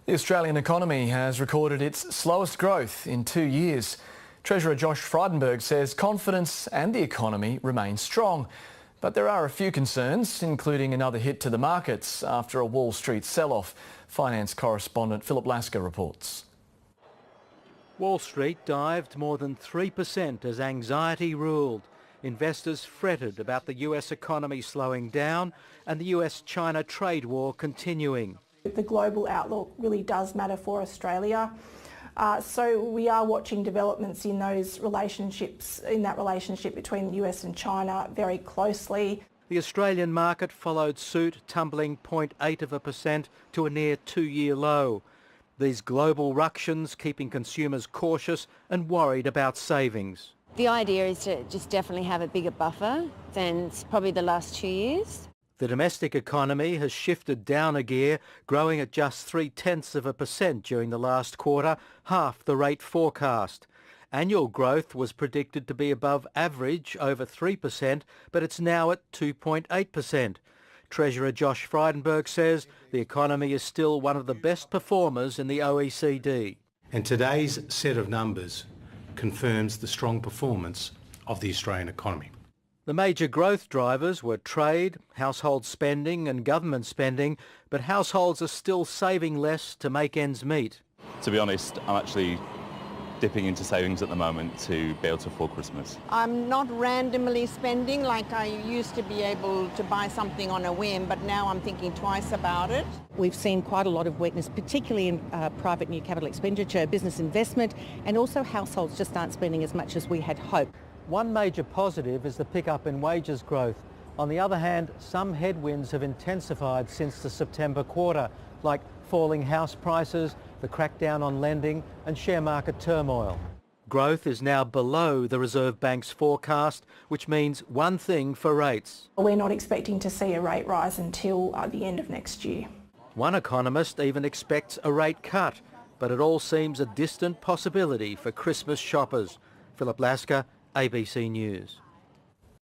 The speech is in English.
The Australian economy has recorded its slowest growth in 2 years. Treasurer Josh Frydenberg says confidence and the economy remain strong. But there are a few concerns, including another hit to the markets after a Wall Street sell-off. Finance correspondent Philip Lasker reports. Wall Street dived more than 3% as anxiety ruled. Investors fretted about the US economy slowing down and the US-China trade war continuing. The global outlook really does matter for Australia. So we are watching developments in those relationships, in that relationship between the US and China very closely. The Australian market followed suit, tumbling 0.8% to a near two-year low. These global ructions keeping consumers cautious and worried about savings. The idea is to just definitely have a bigger buffer than probably the last 2 years. The domestic economy has shifted down a gear, growing at just 0.3% during the last quarter, half the rate forecast. Annual growth was predicted to be above average, over 3%, but it's now at 2.8%. Treasurer Josh Frydenberg says the economy is still one of the best performers in the OECD. And today's set of numbers confirms the strong performance of the Australian economy. The major growth drivers were trade, household spending and government spending, but households are still saving less to make ends meet. To be honest, I'm actually dipping into savings at the moment to be able to afford Christmas. I'm not randomly spending like I used to be able to buy something on a whim, but now I'm thinking twice about it. We've seen quite a lot of weakness, particularly in private new capital expenditure, business investment, and also households just aren't spending as much as we had hoped. One major positive is the pickup in wages growth. On the other hand, some headwinds have intensified since the September quarter, like falling house prices, the crackdown on lending and share market turmoil. Growth is now below the Reserve Bank's forecast, which means one thing for rates. We're not expecting to see a rate rise until the end of next year. One economist even expects a rate cut, but it all seems a distant possibility for Christmas shoppers. Philip Lasker, ABC News.